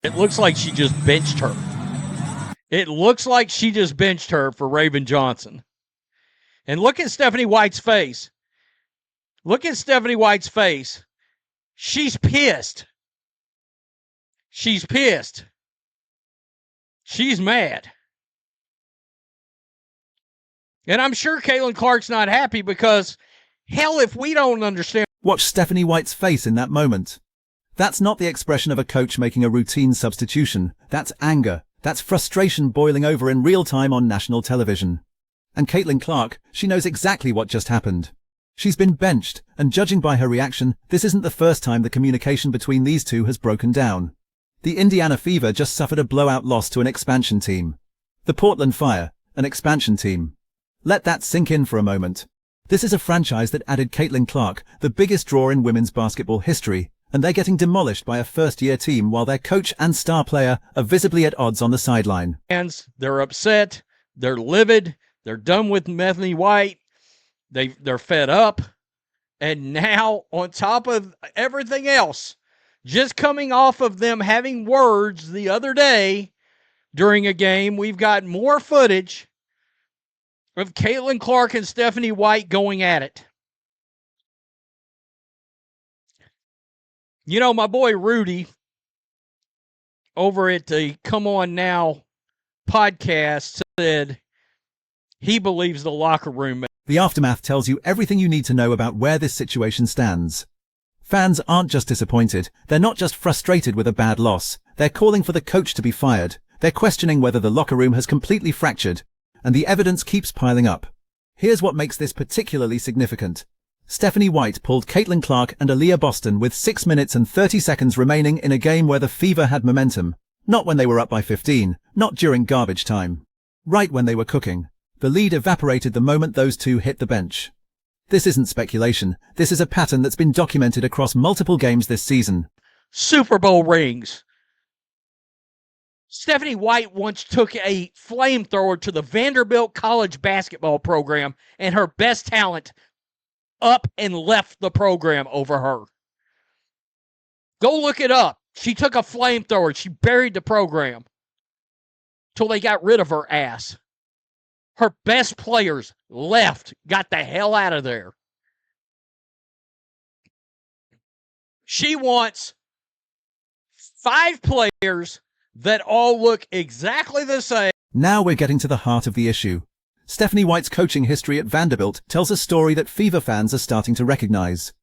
It looks like she just benched her. It looks like she just benched her for Raven Johnson. And look at Stephanie White's face. Look at Stephanie White's face. She's pissed. She's pissed. She's mad. And I'm sure Caitlin Clark's not happy because, hell, if we don't understand. Watch Stephanie White's face in that moment. That's not the expression of a coach making a routine substitution. That's anger. That's frustration boiling over in real time on national television. And Caitlin Clark, she knows exactly what just happened. She's been benched, and judging by her reaction, this isn't the first time the communication between these two has broken down. The Indiana Fever just suffered a blowout loss to an expansion team. The Portland Fire, an expansion team. Let that sink in for a moment. This is a franchise that added Caitlin Clark, the biggest draw in women's basketball history, and they're getting demolished by a first-year team while their coach and star player are visibly at odds on the sideline. They're upset. They're livid. They're done with Stephanie White. They're fed up. And now, on top of everything else, just coming off of them having words the other day during a game, we've got more footage of Caitlin Clark and Stephanie White going at it. You know, my boy Rudy over at the Come On Now podcast said he believes the locker room. The aftermath tells you everything you need to know about where this situation stands. Fans aren't just disappointed. They're not just frustrated with a bad loss. They're calling for the coach to be fired. They're questioning whether the locker room has completely fractured. And the evidence keeps piling up. Here's what makes this particularly significant. Stephanie White pulled Caitlin Clark and Aaliyah Boston with 6 minutes and 30 seconds remaining in a game where the Fever had momentum. Not when they were up by 15, not during garbage time. Right when they were cooking. The lead evaporated the moment those two hit the bench. This isn't speculation. This is a pattern that's been documented across multiple games this season. Super Bowl rings. Stephanie White once took a flamethrower to the Vanderbilt college basketball program, and her best talent up and left the program over her. Go look it up. She took a flamethrower. She buried the program till they got rid of her ass. Her best players left, got the hell out of there. She wants 5 players that all look exactly the same. Now we're getting to the heart of the issue. Stephanie White's coaching history at Vanderbilt tells a story that Fever fans are starting to recognize.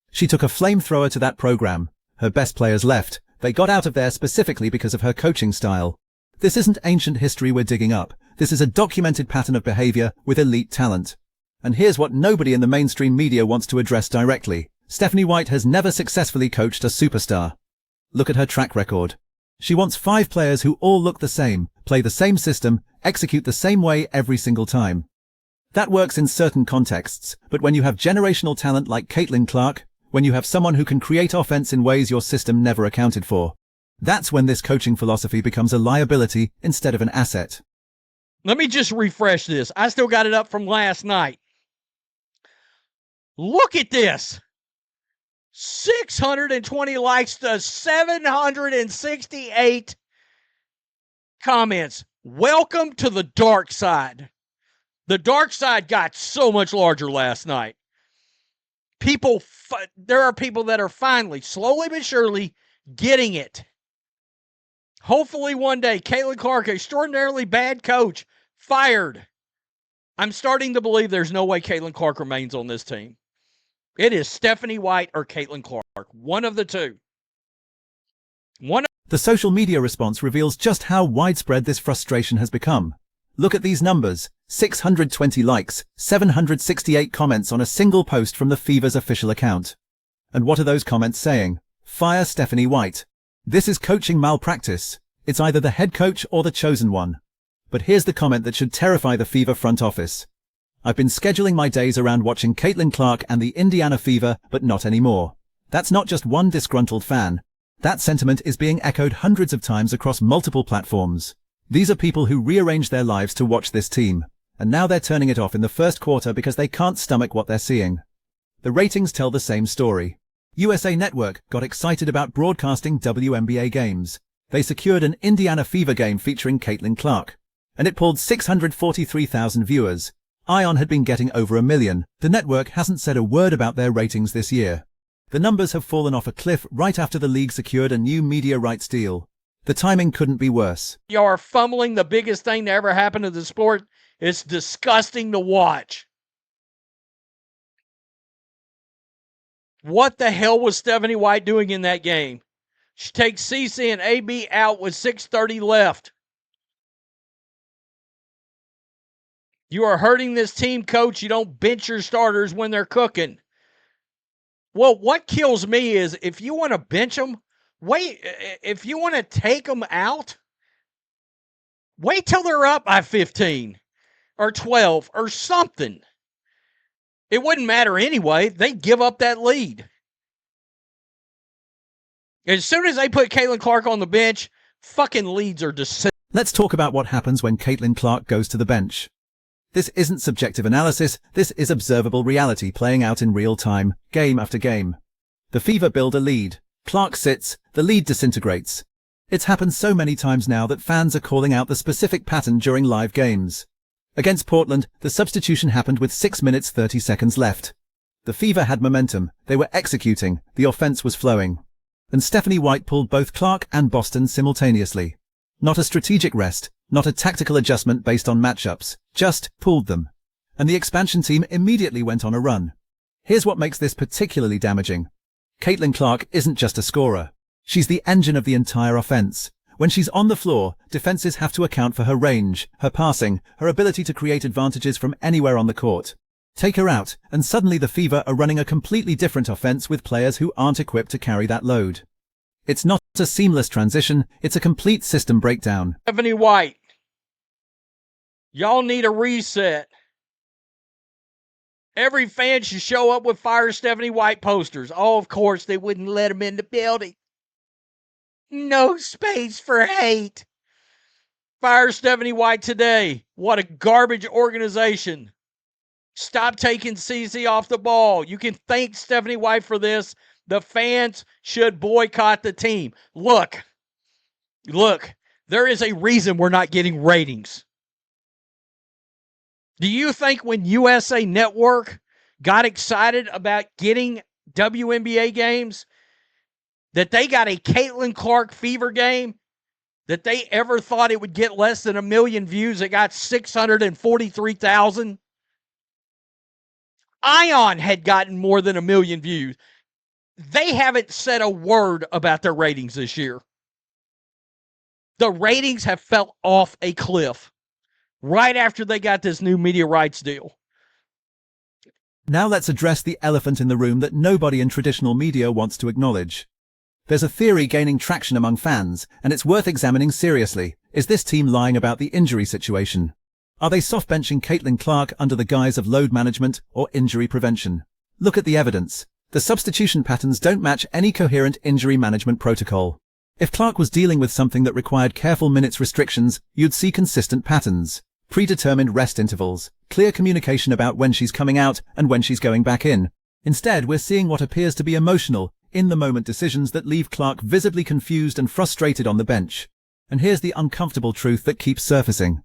She took a flamethrower to that program. Her best players left. They got out of there specifically because of her coaching style. This isn't ancient history we're digging up. This is a documented pattern of behavior with elite talent. And here's what nobody in the mainstream media wants to address directly. Stephanie White has never successfully coached a superstar. Look at her track record. She wants 5 players who all look the same, play the same system, execute the same way every single time. That works in certain contexts, but when you have generational talent like Caitlin Clark, when you have someone who can create offense in ways your system never accounted for, that's when this coaching philosophy becomes a liability instead of an asset. Let me just refresh this. I still got it up from last night. Look at this. 620 likes to 768 comments. Welcome to the dark side. The dark side got so much larger last night. There are people that are finally, slowly but surely, getting it. Hopefully one day, Caitlin Clark, extraordinarily bad coach, fired. I'm starting to believe there's no way Caitlin Clark remains on this team. It is Stephanie White or Caitlin Clark. One of the two. The social media response reveals just how widespread this frustration has become. Look at these numbers. 620 likes, 768 comments on a single post from the Fever's official account. And what are those comments saying? Fire Stephanie White. This is coaching malpractice. It's either the head coach or the chosen one. But here's the comment that should terrify the Fever front office. I've been scheduling my days around watching Caitlin Clark and the Indiana Fever, but not anymore. That's not just one disgruntled fan. That sentiment is being echoed hundreds of times across multiple platforms. These are people who rearranged their lives to watch this team, and now they're turning it off in the first quarter because they can't stomach what they're seeing. The ratings tell the same story. USA Network got excited about broadcasting WNBA games. They secured an Indiana Fever game featuring Caitlin Clark, and it pulled 643,000 viewers. Ion had been getting over 1 million. The network hasn't said a word about their ratings this year. The numbers have fallen off a cliff right after the league secured a new media rights deal. The timing couldn't be worse. You are fumbling the biggest thing to ever happen to the sport. It's disgusting to watch. What the hell was Stephanie White doing in that game? She takes CC and AB out with 6:30 left. You are hurting this team, coach. You don't bench your starters when they're cooking. Well, what kills me is if you want to bench them, wait. If you want to take them out, wait till they're up by 15 or 12 or something. It wouldn't matter anyway. They'd give up that lead. As soon as they put Caitlin Clark on the bench, fucking leads are descending. Let's talk about what happens when Caitlin Clark goes to the bench. This isn't subjective analysis, this is observable reality playing out in real time, game after game. The Fever build a lead. Clark sits, the lead disintegrates. It's happened so many times now that fans are calling out the specific pattern during live games. Against Portland, the substitution happened with 6 minutes 30 seconds left. The Fever had momentum, they were executing, the offense was flowing. And Stephanie White pulled both Clark and Boston simultaneously. Not a strategic rest, not a tactical adjustment based on matchups, just pulled them. And the expansion team immediately went on a run. Here's what makes this particularly damaging. Caitlin Clark isn't just a scorer. She's the engine of the entire offense. When she's on the floor, defenses have to account for her range, her passing, her ability to create advantages from anywhere on the court. Take her out, and suddenly the Fever are running a completely different offense with players who aren't equipped to carry that load. It's not a seamless transition, it's a complete system breakdown. Stephanie White, y'all need a reset. Every fan should show up with Fire Stephanie White posters. Oh, of course, they wouldn't let them in the building. No space for hate. Fire Stephanie White today. What a garbage organization. Stop taking CC off the ball. You can thank Stephanie White for this. The fans should boycott the team. Look, there is a reason we're not getting ratings. Do you think when USA Network got excited about getting WNBA games, that they got a Caitlin Clark Fever game, that they ever thought it would get less than 1 million views? It got 643,000. Ion had gotten more than 1 million views. They haven't said a word about their ratings this year. The ratings have fell off a cliff right after they got this new media rights deal. Now let's address the elephant in the room that nobody in traditional media wants to acknowledge. There's a theory gaining traction among fans, and it's worth examining seriously. Is this team lying about the injury situation? Are they soft-benching Caitlin Clark under the guise of load management or injury prevention? Look at the evidence. The substitution patterns don't match any coherent injury management protocol. If Clark was dealing with something that required careful minutes restrictions, you'd see consistent patterns. Predetermined rest intervals, clear communication about when she's coming out and when she's going back in. Instead, we're seeing what appears to be emotional, in-the-moment decisions that leave Clark visibly confused and frustrated on the bench. And here's the uncomfortable truth that keeps surfacing.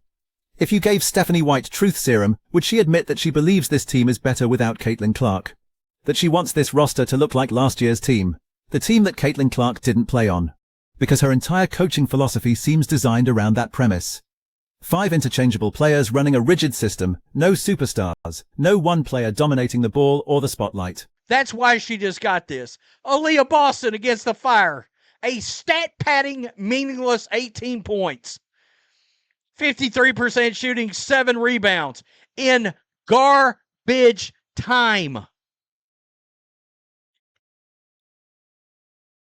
If you gave Stephanie White truth serum, would she admit that she believes this team is better without Caitlin Clark? That she wants this roster to look like last year's team, the team that Caitlin Clark didn't play on? Because her entire coaching philosophy seems designed around that premise. 5 interchangeable players running a rigid system, no superstars, no one player dominating the ball or the spotlight. That's why she just got this. Aaliyah Boston against the Fire. A stat-padding, meaningless 18 points. 53% shooting, 7 rebounds. In garbage time.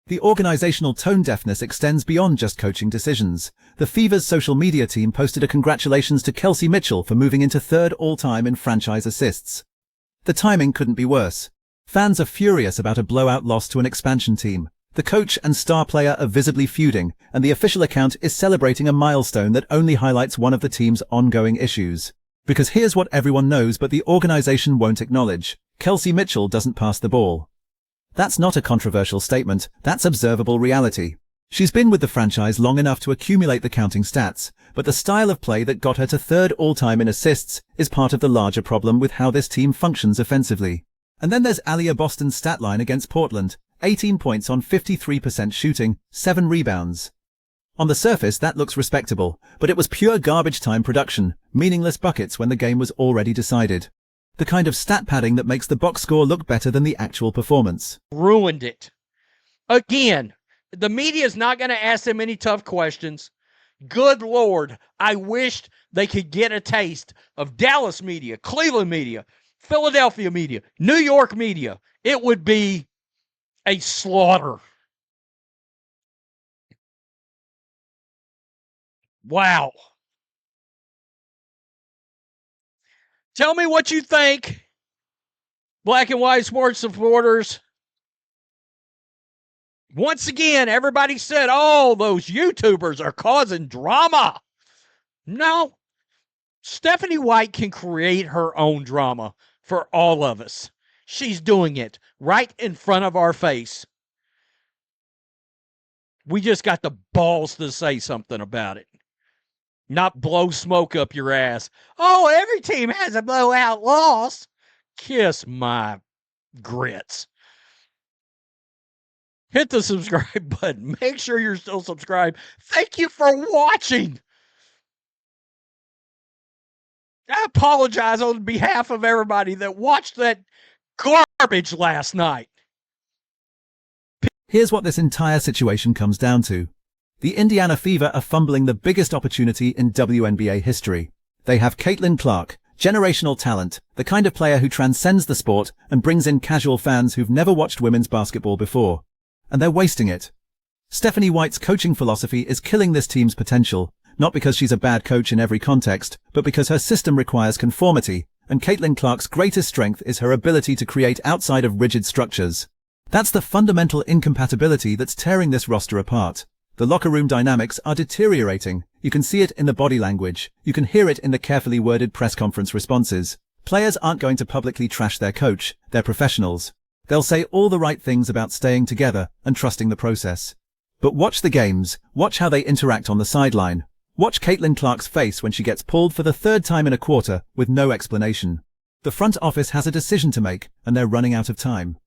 The organizational tone deafness extends beyond just coaching decisions. The Fever's social media team posted a congratulations to Kelsey Mitchell for moving into 3rd all-time in franchise assists. The timing couldn't be worse. Fans are furious about a blowout loss to an expansion team. The coach and star player are visibly feuding, and the official account is celebrating a milestone that only highlights one of the team's ongoing issues. Because here's what everyone knows but the organization won't acknowledge. Kelsey Mitchell doesn't pass the ball. That's not a controversial statement, that's observable reality. She's been with the franchise long enough to accumulate the counting stats, but the style of play that got her to third all-time in assists is part of the larger problem with how this team functions offensively. And then there's Aliyah Boston's stat line against Portland: 18 points on 53% shooting, 7 rebounds. On the surface, that looks respectable, but it was pure garbage time production, meaningless buckets when the game was already decided. The kind of stat padding that makes the box score look better than the actual performance. Ruined it. Again, the media is not going to ask them any tough questions. Good Lord, I wished they could get a taste of Dallas media, Cleveland media, Philadelphia media, New York media. It would be a slaughter. Wow. Tell me what you think, Black and White Sports supporters. Once again, everybody said, oh, those YouTubers are causing drama. No. Stephanie White can create her own drama for all of us. She's doing it right in front of our face. We just got the balls to say something about it. Not blow smoke up your ass. Oh, every team has a blowout loss. Kiss my grits. Hit the subscribe button. Make sure you're still subscribed. Thank you for watching. I apologize on behalf of everybody that watched that garbage last night. Here's what this entire situation comes down to. The Indiana Fever are fumbling the biggest opportunity in WNBA history. They have Caitlin Clark, generational talent, the kind of player who transcends the sport and brings in casual fans who've never watched women's basketball before. And they're wasting it. Stephanie White's coaching philosophy is killing this team's potential, not because she's a bad coach in every context, but because her system requires conformity, and Caitlin Clark's greatest strength is her ability to create outside of rigid structures. That's the fundamental incompatibility that's tearing this roster apart. The locker room dynamics are deteriorating. You can see it in the body language. You can hear it in the carefully worded press conference responses. Players aren't going to publicly trash their coach. They're professionals. They'll say all the right things about staying together and trusting the process. But watch the games. Watch how they interact on the sideline. Watch Caitlin Clark's face when she gets pulled for the third time in a quarter with no explanation. The front office has a decision to make, and they're running out of time.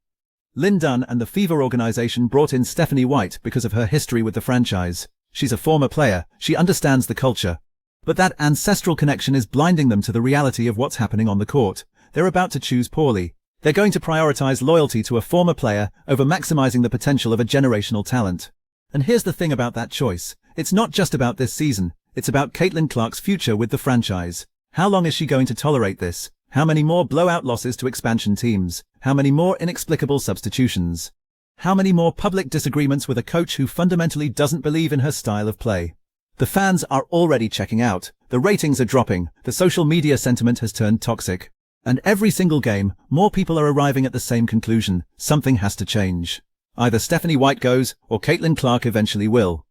Lynn Dunn and the Fever organization brought in Stephanie White because of her history with the franchise. She's a former player, she understands the culture. But that ancestral connection is blinding them to the reality of what's happening on the court. They're about to choose poorly. They're going to prioritize loyalty to a former player over maximizing the potential of a generational talent. And here's the thing about that choice. It's not just about this season, it's about Caitlin Clark's future with the franchise. How long is she going to tolerate this? How many more blowout losses to expansion teams? How many more inexplicable substitutions? How many more public disagreements with a coach who fundamentally doesn't believe in her style of play? The fans are already checking out. The ratings are dropping. The social media sentiment has turned toxic. And every single game, more people are arriving at the same conclusion. Something has to change. Either Stephanie White goes, or Caitlin Clark eventually will.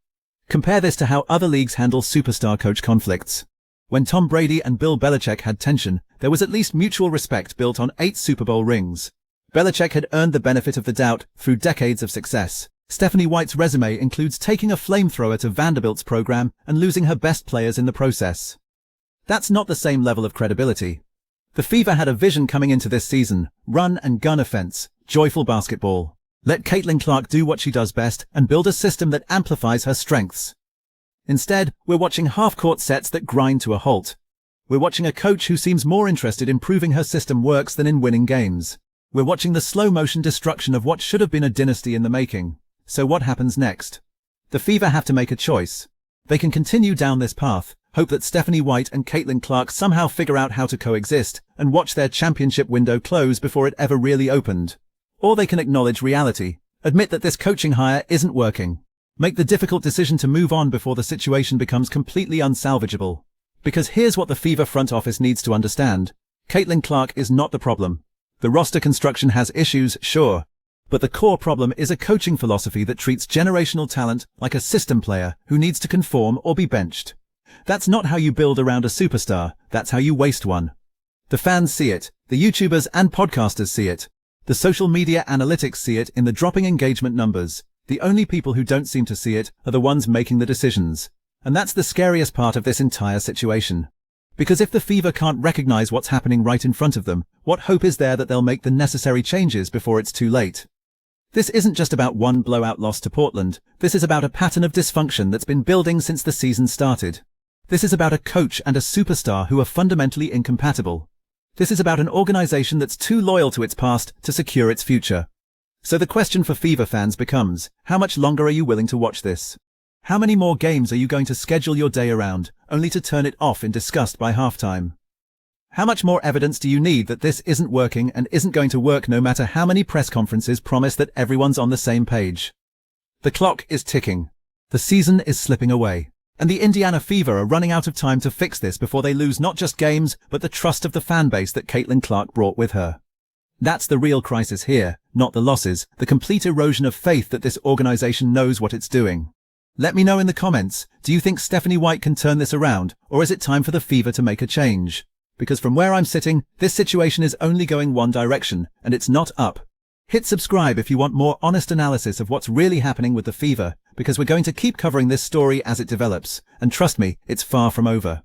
Compare this to how other leagues handle superstar coach conflicts. When Tom Brady and Bill Belichick had tension, there was at least mutual respect built on 8 Super Bowl rings. Belichick had earned the benefit of the doubt through decades of success. Stephanie White's resume includes taking a flamethrower to Vanderbilt's program and losing her best players in the process. That's not the same level of credibility. The Fever had a vision coming into this season: run and gun offense, joyful basketball. Let Caitlin Clark do what she does best and build a system that amplifies her strengths. Instead, we're watching half-court sets that grind to a halt. We're watching a coach who seems more interested in proving her system works than in winning games. We're watching the slow-motion destruction of what should have been a dynasty in the making. So what happens next? The Fever have to make a choice. They can continue down this path, hope that Stephanie White and Caitlin Clark somehow figure out how to coexist, and watch their championship window close before it ever really opened. Or they can acknowledge reality, admit that this coaching hire isn't working. Make the difficult decision to move on before the situation becomes completely unsalvageable. Because here's what the Fever front office needs to understand. Caitlin Clark is not the problem. The roster construction has issues, sure. But the core problem is a coaching philosophy that treats generational talent like a system player who needs to conform or be benched. That's not how you build around a superstar, that's how you waste one. The fans see it, the YouTubers and podcasters see it. The social media analytics see it in the dropping engagement numbers. The only people who don't seem to see it are the ones making the decisions. And that's the scariest part of this entire situation. Because if the Fever can't recognize what's happening right in front of them, what hope is there that they'll make the necessary changes before it's too late? This isn't just about one blowout loss to Portland. This is about a pattern of dysfunction that's been building since the season started. This is about a coach and a superstar who are fundamentally incompatible. This is about an organization that's too loyal to its past to secure its future. So the question for Fever fans becomes, how much longer are you willing to watch this? How many more games are you going to schedule your day around, only to turn it off in disgust by halftime? How much more evidence do you need that this isn't working and isn't going to work no matter how many press conferences promise that everyone's on the same page? The clock is ticking. The season is slipping away. And the Indiana Fever are running out of time to fix this before they lose not just games, but the trust of the fan base that Caitlin Clark brought with her. That's the real crisis here, not the losses, the complete erosion of faith that this organization knows what it's doing. Let me know in the comments, do you think Stephanie White can turn this around, or is it time for the Fever to make a change? Because from where I'm sitting, this situation is only going one direction, and it's not up. Hit subscribe if you want more honest analysis of what's really happening with the Fever, because we're going to keep covering this story as it develops, and trust me, it's far from over.